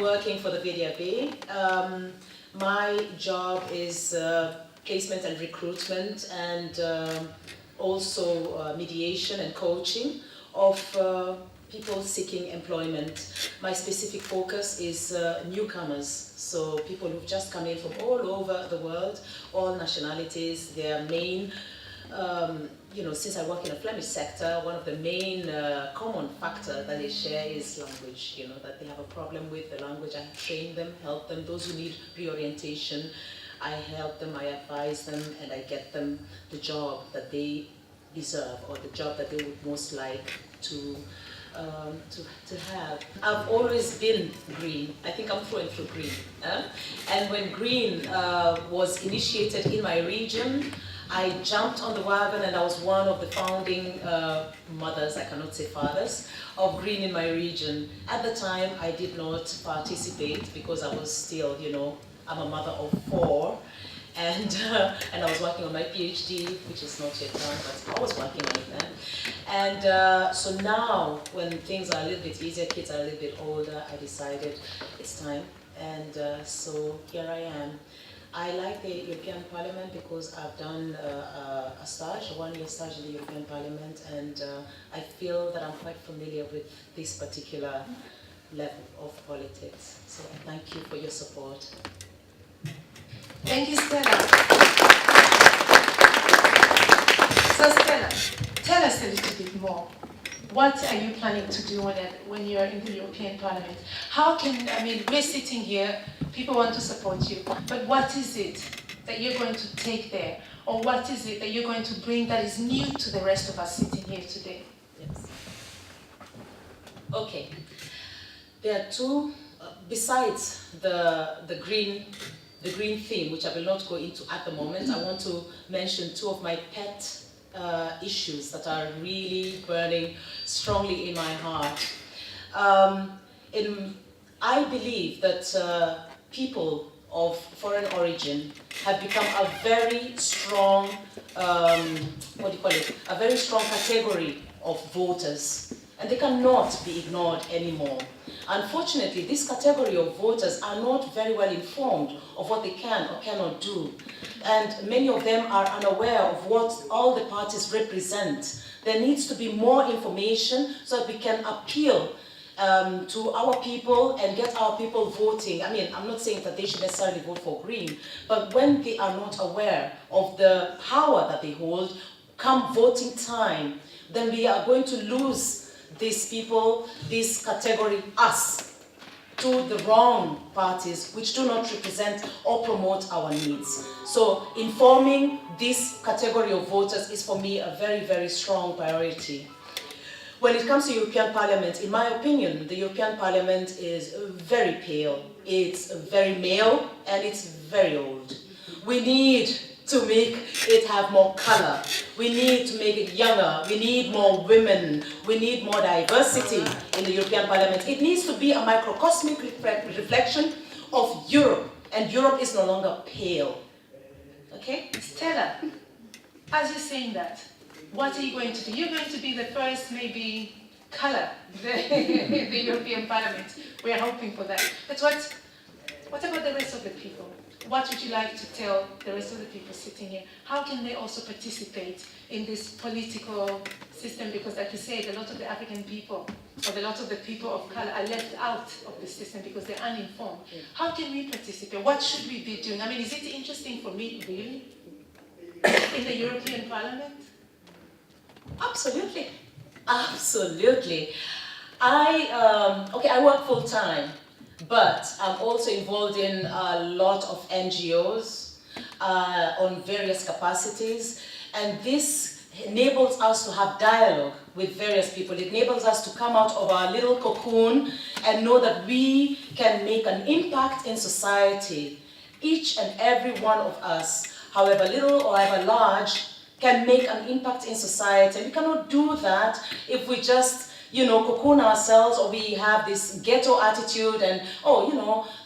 working for the VDAB. My job is placement and recruitment, and also mediation and coaching of people seeking employment. My specific focus is newcomers, so people who've just come in from all over the world, all nationalities. Their main, since I work in a Flemish sector, one of the main common factor that they share is language, that they have a problem with the language. I train them, help them. Those who need reorientation, I help them, I advise them, and I get them the job that they deserve, or the job that they would most like to have. I've always been green. I think I'm through and through green. And when green was initiated in my region, I jumped on the wagon, and I was one of the founding mothers, I cannot say fathers, of green in my region. At the time, I did not participate because I was still, I'm a mother of 4. And I was working on my PhD, which is not yet done, but I was working on it then. And so now, when things are a little bit easier, kids are a little bit older, I decided it's time. And so here I am. I like the European Parliament because I've done a stage, a 1-year stage in the European Parliament, and I feel that I'm quite familiar with this particular level of politics. So thank you for your support. Thank you, Stella. So Stella, tell us a little bit more. What are you planning to do when you're in the European Parliament? We're sitting here, people want to support you, but what is it that you're going to take there? Or what is it that you're going to bring that is new to the rest of us sitting here today? Yes. Okay. There are two, besides the green theme, which I will not go into at the moment. I want to mention 2 of my pet issues that are really burning strongly in my heart. I believe that people of foreign origin have become a very strong, a very strong category of voters, and they cannot be ignored anymore. Unfortunately, this category of voters are not very well informed of what they can or cannot do. And many of them are unaware of what all the parties represent. There needs to be more information so that we can appeal to our people and get our people voting. I mean, I'm not saying that they should necessarily vote for Green, but when they are not aware of the power that they hold, come voting time, then we are going to lose these people, this category, us, to the wrong parties which do not represent or promote our needs. So informing this category of voters is for me a very, very strong priority. When it comes to European Parliament, in my opinion, the European Parliament is very pale, it's very male, and it's very old. We need to make it have more color. We need to make it younger. We need more women. We need more diversity in the European Parliament. It needs to be a microcosmic reflection of Europe, and Europe is no longer pale. Okay? Stella, as you're saying that, what are you going to do? You're going to be the first, maybe, color in the European Parliament. We're hoping for that. But what about the rest of the people? What would you like to tell the rest of the people sitting here? How can they also participate in this political system? Because like you said, a lot of the African people, or a lot of the people of color are left out of the system because they're uninformed. Yeah. How can we participate? What should we be doing? I mean, is it interesting for me, really, in the European Parliament? Absolutely. Absolutely. I work full-time. But I'm also involved in a lot of NGOs on various capacities, and this enables us to have dialogue with various people. It enables us to come out of our little cocoon and know that we can make an impact in society. Each and every one of us, however little or however large, can make an impact in society. And we cannot do that if we just cocoon ourselves, or we have this ghetto attitude and,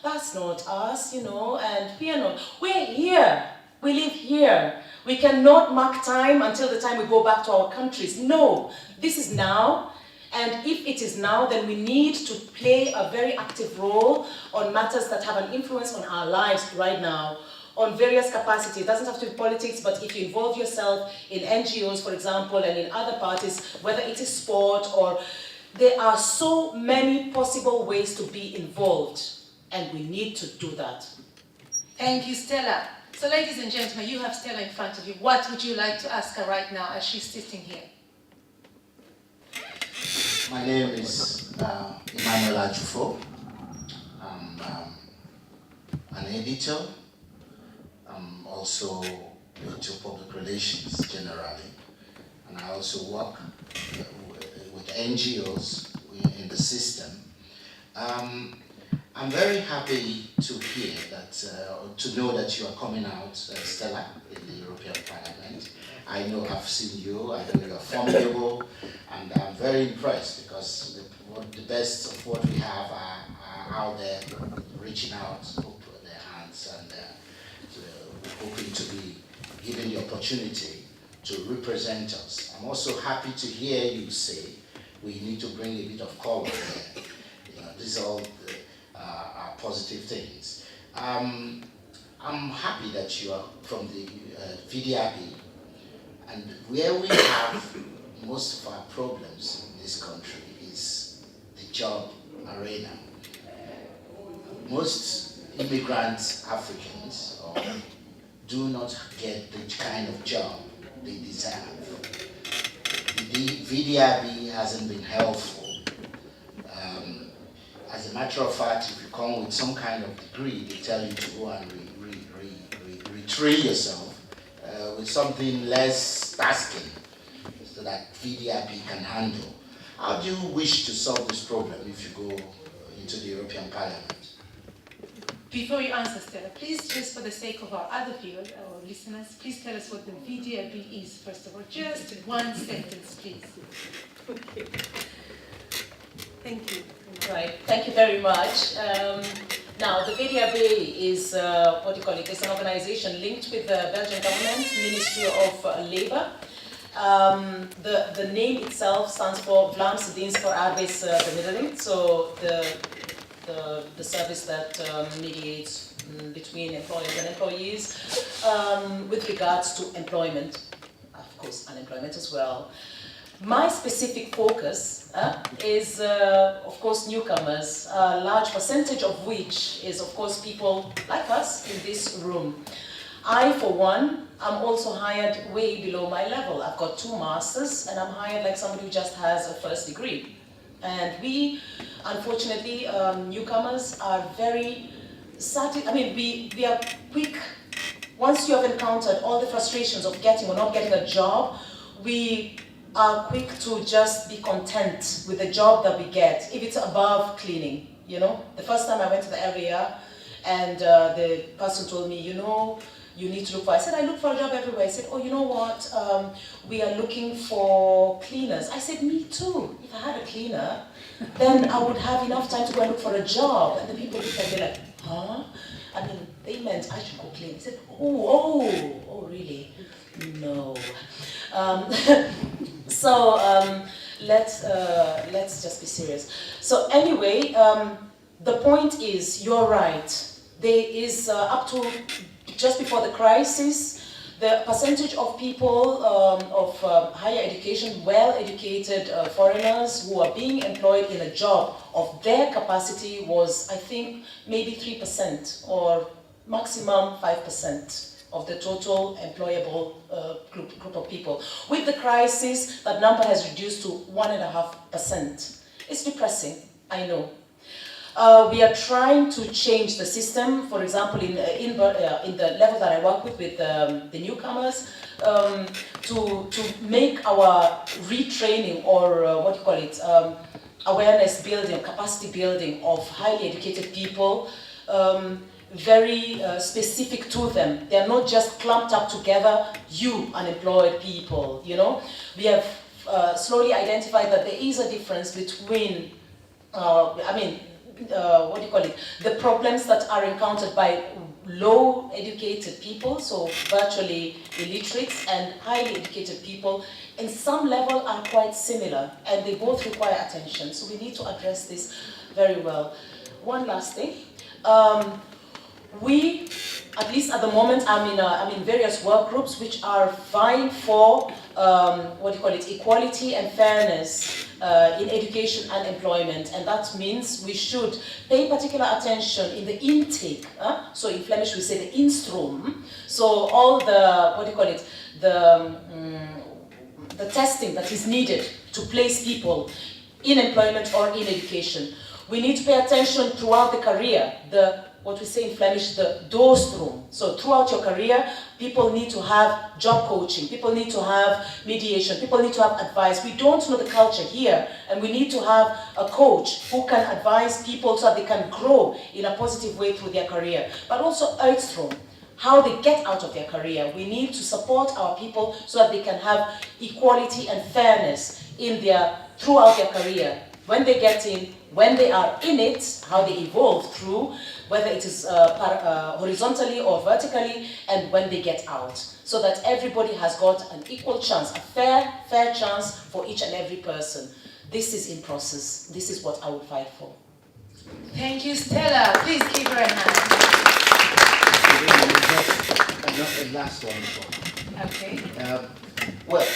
that's not us, and we're here, we live here. We cannot mark time until the time we go back to our countries. No, this is now, And if it is now, then we need to play a very active role on matters that have an influence on our lives right now, on various capacities. It doesn't have to be politics, but if you involve yourself in NGOs, for example, and in other parties, whether it is sport or... There are so many possible ways to be involved, and we need to do that. Thank you, Stella. So ladies and gentlemen, you have Stella in front of you. What would you like to ask her right now as she's sitting here? My name is Emmanuel Ajufo. I'm an editor. I'm also into public relations generally. And I also work with NGOs in the system. I'm very happy to hear that, to know that you are coming out, Stella, in the European Parliament. I know I've seen you, I know you are formidable, and I'm very impressed because the best of what we have are out there reaching out, open their hands, and hoping to be given the opportunity to represent us. I'm also happy to hear you say we need to bring a bit of color there. You know, these are all are positive things. I'm happy that you are from the VDRB, and where we have most of our problems in this country is the job arena. Most immigrant Africans do not get the kind of job they deserve. The VDRB hasn't been helpful. As a matter of fact, if you come with some kind of degree, they tell you to go and retrain yourself with something less tasking so that VDRB can handle. How do you wish to solve this problem if you go into the European Parliament? Before you answer, Stella, please, just for the sake of our other viewers, our listeners, please tell us what the VDRB is, first of all. Just one sentence, please. Okay. Thank you. Right, thank you very much. Now, the VDRB is, it's an organization linked with the Belgian government, Ministry of Labour. The name itself stands for Vlaamse Dienst voor Arbeidsbemiddeling, so the service that mediates between employers and employees with regards to employment, of course unemployment as well. My specific focus is, of course, newcomers, a large percentage of which is, of course, people like us in this room. I, for one, am also hired way below my level. I've got 2 masters, and I'm hired like somebody who just has a first degree. And we, unfortunately, newcomers are very we are quick. Once you have encountered all the frustrations of getting or not getting a job, we are quick to just be content with the job that we get, if it's above cleaning, you know. The first time I went to the area and the person told me, you know, you need to look for, I said, I look for a job everywhere. I said, oh, you know what, we are looking for cleaners. I said, me too. If I had a cleaner, then I would have enough time to go and look for a job. And the people looked at me like, huh? I mean, they meant I should go clean. I said, oh, really? No. Let's just be serious. So anyway, the point is, you're right. There is up to just before the crisis, the percentage of people of higher education, well-educated foreigners who are being employed in a job of their capacity was, I think, maybe 3% or maximum 5%. Of the total employable group of people. With the crisis, that number has reduced to 1.5%. It's depressing, I know. We are trying to change the system. For example, in the level that I work with the newcomers, to make our retraining or awareness building, capacity building of highly educated people. Very specific to them. They are not just clumped up together, you unemployed people, you know. We have slowly identified that there is a difference between, the problems that are encountered by low educated people, so virtually illiterates, and highly educated people, in some level are quite similar, and they both require attention. So we need to address this very well. One last thing. We, at least at the moment, I'm in various work groups which are vying for equality and fairness in education and employment, and that means we should pay particular attention in the intake. So in Flemish we say the instroom. So all the the testing that is needed to place people in employment or in education. We need to pay attention throughout the career, what we say in Flemish, the doorstroom. So throughout your career, people need to have job coaching, people need to have mediation, people need to have advice. We don't know the culture here, and we need to have a coach who can advise people so that they can grow in a positive way through their career. But also uitstroom, how they get out of their career. We need to support our people so that they can have equality and fairness throughout their career. When they get in, when they are in it, how they evolve through, whether it is horizontally or vertically, and when they get out. So that everybody has got an equal chance, a fair chance for each and every person. This is in process. This is what I would fight for. Thank you, Stella. Please give her a hand. A last one. Okay. Well,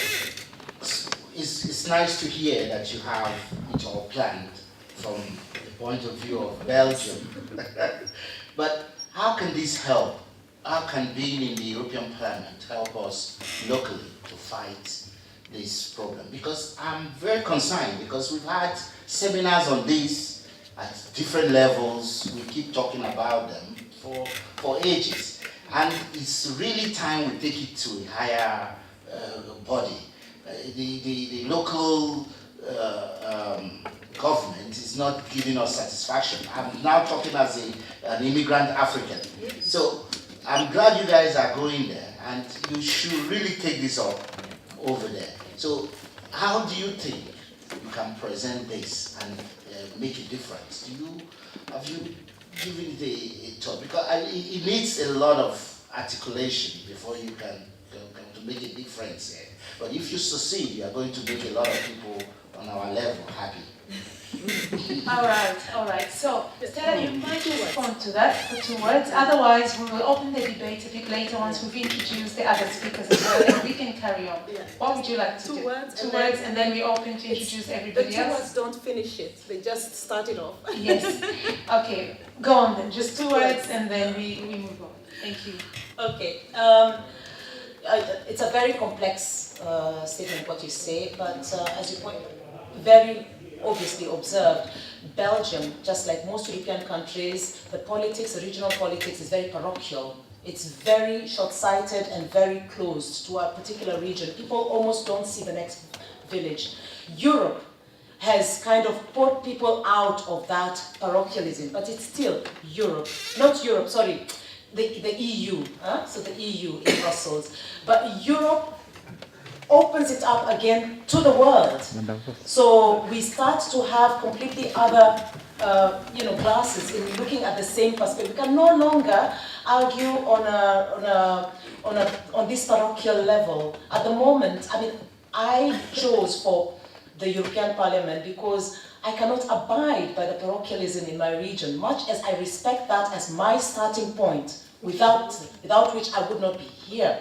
it's nice to hear that you have it all planned from the point of view of Belgium. But how can this help? How can being in the European Parliament help us locally to fight this problem? Because I'm very concerned, because we've had seminars on this at different levels. We keep talking about them for ages. And it's really time we take it to a higher body. The local government is not giving us satisfaction. I'm now talking as an immigrant African. So I'm glad you guys are going there, and you should really take this up over there. So how do you think you can present this and make a difference? Have you given it a thought? Because it needs a lot of articulation before you can to make a difference here. But if you succeed, you are going to make a lot of people on our level happy. All right. So, Stella, you might respond to that for 2 words. Otherwise, we will open the debate a bit later once we've introduced the other speakers as well, and we can carry on. Yeah. What would you like to do? 2 words. 2 words, and then we open to introduce everybody The 2 else. words don't finish it. They just start it off. Yes. Okay. Go on then. Just 2 words, and then we move on. Thank you. Okay. It's a very complex statement what you say, but as you point, very obviously observed, Belgium, just like most European countries, the regional politics is very parochial. It's very short-sighted and very closed to a particular region. People almost don't see the next village. Europe has kind of put people out of that parochialism, but it's still Europe. Not Europe, sorry, the EU, so the EU in Brussels. But Europe opens it up again to the world. So we start to have completely other glasses in looking at the same perspective. We can no longer argue on this parochial level. At the moment, I chose for the European Parliament because I cannot abide by the parochialism in my region, much as I respect that as my starting point, without which I would not be here.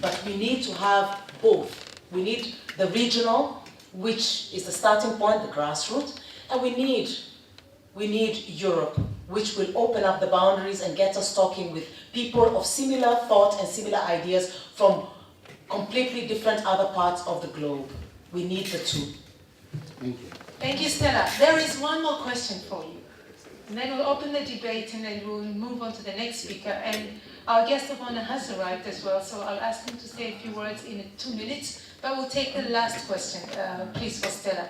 But we need to have both. We need the regional, which is the starting point, the grassroots, and we need Europe, which will open up the boundaries and get us talking with people of similar thought and similar ideas from completely different other parts of the globe. We need the two. Thank you. Thank you, Stella. There is one more question for you. And then we'll open the debate and then we'll move on to the next speaker. And our guest of honor has arrived as well, so I'll ask him to say a few words in 2 minutes. But we'll take the last question, please, for Stella.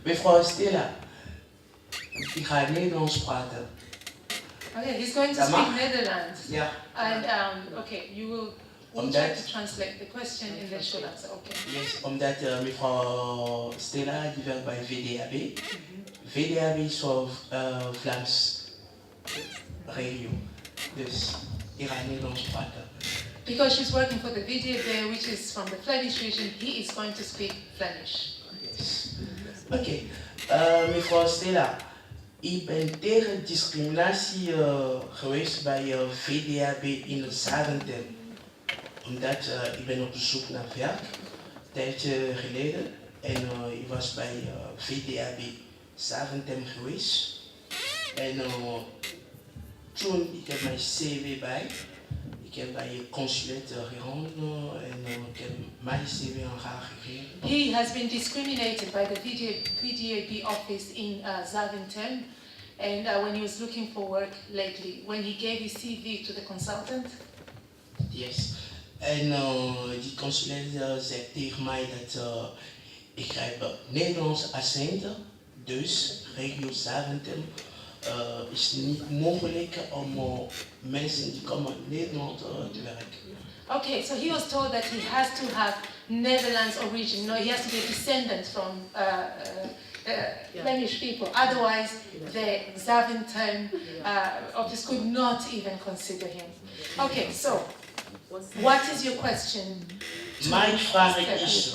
Mevrouw Stella, ik ga Nederlands praten. Okay, he's going to speak Netherlands. Ja. And okay, you will We'll try to translate the question and then she'll answer. Okay. Yes, omdat mevrouw Stella die werkt bij VDAB. VDAB is voor Vlaams regio. Dus ik ga Nederlands praten. Because she's working for the VDAB, which is from the Flemish region, he is going to speak Flemish. Yes. Oké, mevrouw Stella, ik ben tegen discriminatie geweest bij VDAB in Zaventem. Omdat ik ben op zoek naar werk, een tijdje geleden. En ik was bij VDAB Zaventem geweest. En toen ik heb mijn CV bij. Ik heb bij je consulet gehouden en ik heb mijn CV aan haar gegeven. He has been discriminated by the VDAB office in Zaventem, and when he was looking for work lately, when he gave his CV to the consultant. Yes. En die consulent zei tegen mij dat ik heb Nederlands accent, dus regio Zaventem is niet mogelijk om mensen die komen in Nederland te werken. Okay, so he was told that he has to have Netherlands origin. No, he has to be a descendant from Flemish people. Otherwise, the Zaventem office could not even consider him. Okay, so what is your question? Mijn vraag is,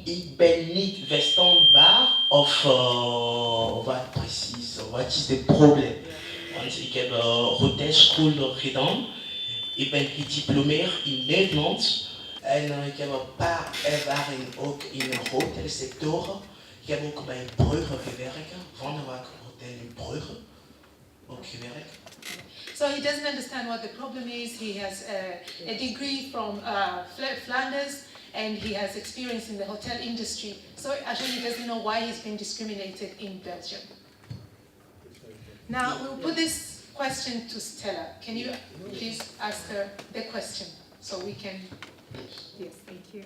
ik ben niet verstaanbaar of wat precies, wat is het probleem? Want ik heb hotelschool gedaan, ik ben gediplomeerd in Nederland en ik heb een paar ervaring ook in de hotelsector. Ik heb ook bij Brugge gewerkt, Van der Waak Hotel in Brugge ook gewerkt. So he doesn't understand what the problem is. He has a degree from Flanders, and he has experience in the hotel industry. So actually he doesn't know why he's been discriminated in Belgium. Now we'll put this question to Stella. Can you please ask her the question so we can... Yes, thank you.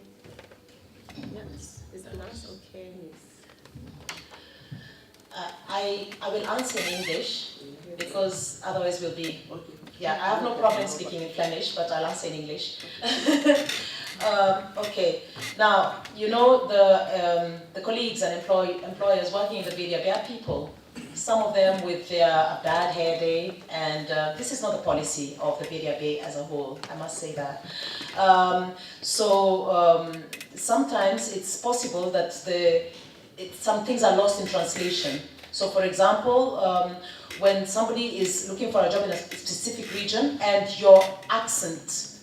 Yes, is the last okay? Yes. I will answer in English because otherwise we'll be, yeah, I have no problem speaking in Flemish, but I'll answer in English. Okay, now, you know, the colleagues and employers working in the VDAB are people, some of them with their bad hair day, and this is not the policy of the VDAB as a whole, I must say that. Sometimes it's possible that some things are lost in translation. So for example, when somebody is looking for a job in a specific region and your accent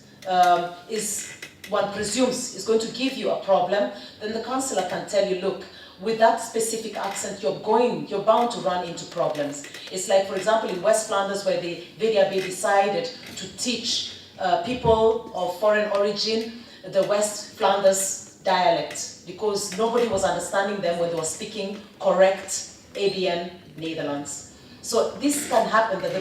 one presumes is going to give you a problem, then the counselor can tell you, look, with that specific accent, you're bound to run into problems. It's like, for example, in West Flanders, where the VDAB decided to teach people of foreign origin the West Flanders dialect, because nobody was understanding them when they were speaking correct ABN Netherlands. So this can happen, that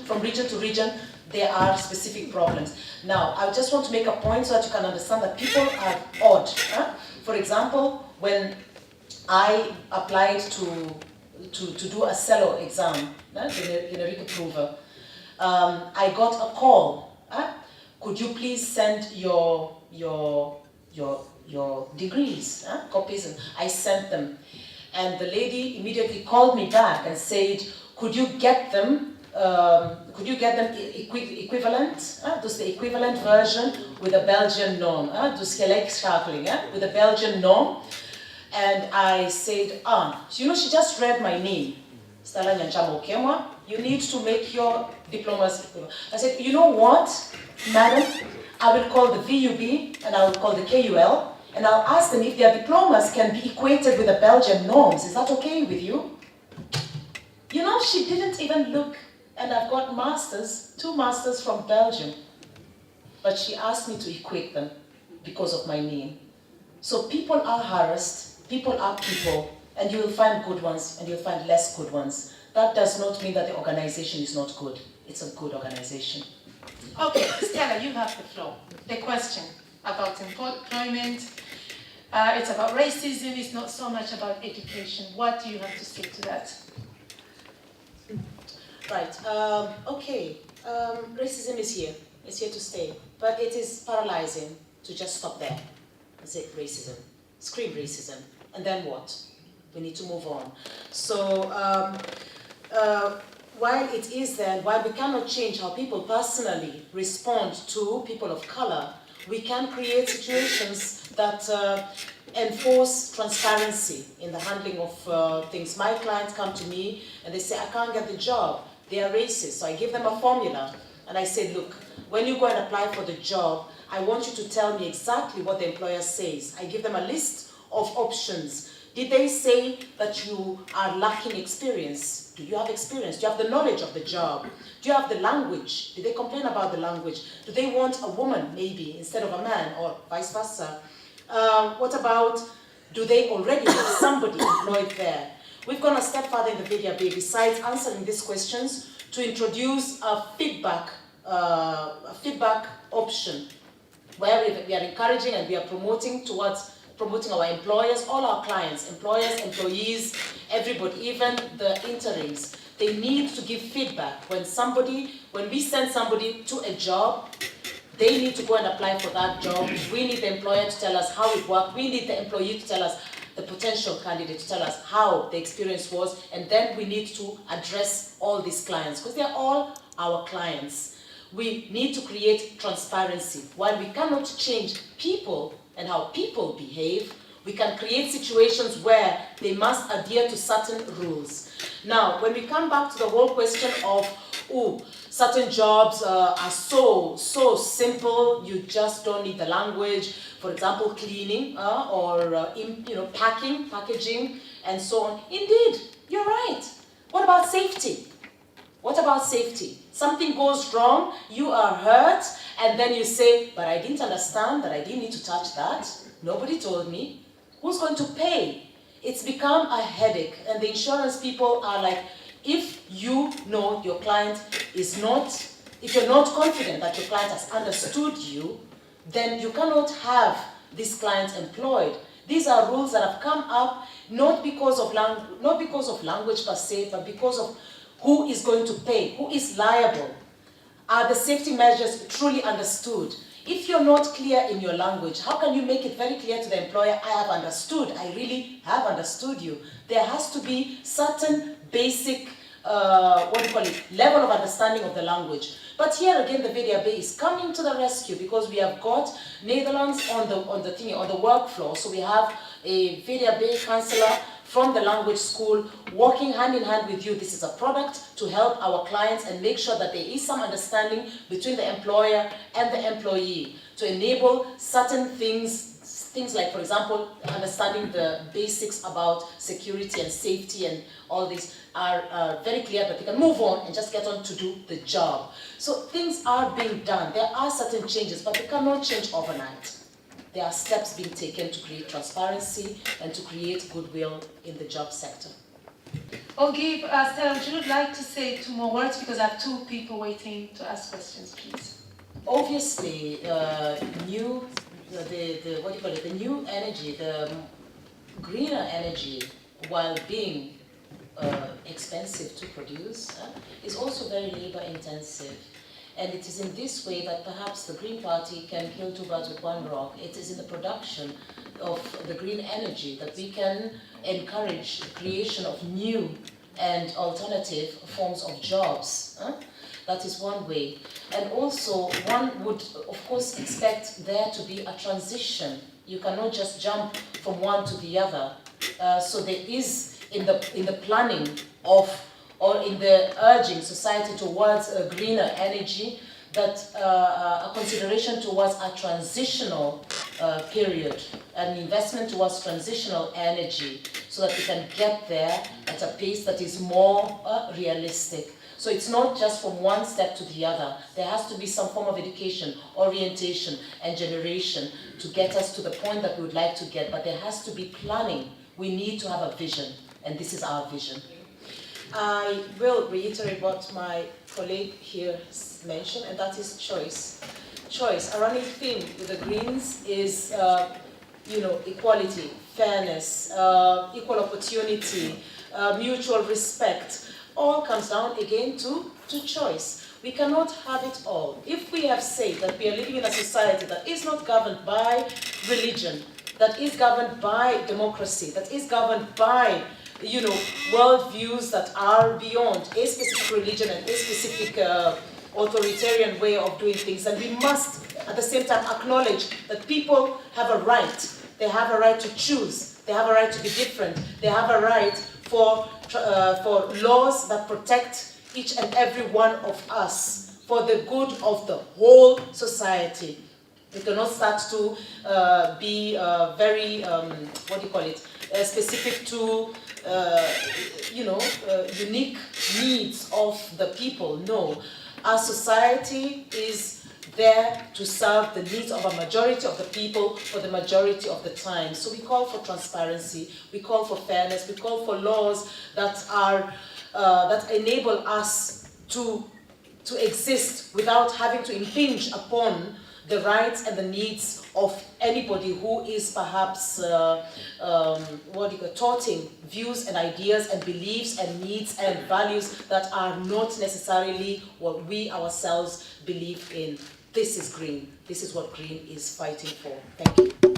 from region to region, there are specific problems. Now, I just want to make a point so that you can understand that people are odd. For example, when I applied to do a cello exam, generic approval, I got a call. Could you please send your degrees, copies? And I sent them. And the lady immediately called me back and said, could you get them equivalent, dus the equivalent version with a Belgian norm, dus gelijkschakeling, with a Belgian norm. And I said, so you know, she just read my name, Stella Nyanchama OKEMWA, you need to make your diplomas equivalent. I said, you know what, madam, I will call the VUB and I will call the KUL, and I'll ask them if their diplomas can be equated with the Belgian norms. Is that okay with you? You know, she didn't even look, and I've got two masters from Belgium, but she asked me to equate them because of my name. So people are harassed, people are people, and you will find good ones and you'll find less good ones. That does not mean that the organization is not good. It's a good organization. Okay, Stella, you have the floor. The question about employment, it's about racism, it's not so much about education. What do you have to say to that? Right, okay. Racism is here. It's here to stay. But it is paralyzing to just stop there. That's it, racism. Scream racism. And then what? We need to move on. So while it is there, while we cannot change how people personally respond to people of color, we can create situations that enforce transparency in the handling of things. My clients come to me and they say, I can't get the job. They are racist. So I give them a formula and I say, look, when you go and apply for the job, I want you to tell me exactly what the employer says. I give them a list of options. Did they say that you are lacking experience? Do you have experience? Do you have the knowledge of the job? Do you have the language? Did they complain about the language? Do they want a woman maybe instead of a man or vice versa? What about, do they already have somebody employed there? We've gone a step further in the video, besides answering these questions, to introduce a feedback option where we are encouraging and we are promoting our employers, all our clients, employers, employees, everybody, even the interims. They need to give feedback. When we send somebody to a job, they need to go and apply for that job. We need the employer to tell us how it worked. We need the employee to tell us, the potential candidate to tell us how the experience was, and then we need to address all these clients, because they're all our clients. We need to create transparency. While we cannot change people and how people behave, we can create situations where they must adhere to certain rules. Now, when we come back to the whole question of, certain jobs are so simple, you just don't need the language. For example, cleaning or packaging, and so on. Indeed, you're right. What about safety? What about safety? Something goes wrong, you are hurt, and then you say, but I didn't understand that I didn't need to touch that. Nobody told me. Who's going to pay? It's become a headache, and the insurance people are like, if you know your client is not, if you're not confident that your client has understood you, then you cannot have this client employed. These are rules that have come up not because of language per se, but because of who is going to pay, who is liable. Are the safety measures truly understood? If you're not clear in your language, how can you make it very clear to the employer, I have understood, I really have understood you? There has to be certain basic, level of understanding of the language. But here again, the VDAB is coming to the rescue, because we have got Netherlands on the work floor. So we have a VDAB counselor from the language school working hand in hand with you. This is a product to help our clients and make sure that there is some understanding between the employer and the employee to enable certain things like, for example, understanding the basics about security and safety and all these are very clear, that they can move on and just get on to do the job. So things are being done. There are certain changes, but they cannot change overnight. There are steps being taken to create transparency and to create goodwill in the job sector. I'll give Stella, would you like to say 2 more words, because I have 2 people waiting to ask questions, please. Obviously, the new energy, the greener energy, while being expensive to produce, is also very labor intensive. And it is in this way that perhaps the Green Party can kill 2 birds with 1 rock. It is in the production of the green energy that we can encourage the creation of new and alternative forms of jobs. That is one way. And also, one would, of course, expect there to be a transition. You cannot just jump from one to the other. So there is, in the planning of, or in the urging society towards a greener energy, that a consideration towards a transitional period, an investment towards transitional energy, so that we can get there at a pace that is more realistic. So it's not just from one step to the other. There has to be some form of education, orientation, and generation to get us to the point that we would like to get, but there has to be planning. We need to have a vision, and this is our vision. I will reiterate what my colleague here mentioned, and that is choice. Choice. A running theme with the Greens is, equality, fairness, equal opportunity, mutual respect. All comes down again to choice. We cannot have it all. If we have said that we are living in a society that is not governed by religion, that is governed by democracy, that is governed by, you know, worldviews that are beyond a specific religion and a specific authoritarian way of doing things, and we must at the same time acknowledge that people have a right. They have a right to choose. They have a right to be different. They have a right for laws that protect each and every one of us for the good of the whole society. We cannot start to be very, what do you call it, specific to, unique needs of the people. No, our society is there to serve the needs of a majority of the people for the majority of the time. So we call for transparency, we call for fairness, we call for laws that are that enable us to exist without having to impinge upon the rights and the needs of anybody who is perhaps touting views and ideas and beliefs and needs and values that are not necessarily what we ourselves believe in. This is Green. This is what Green is fighting for. Thank you.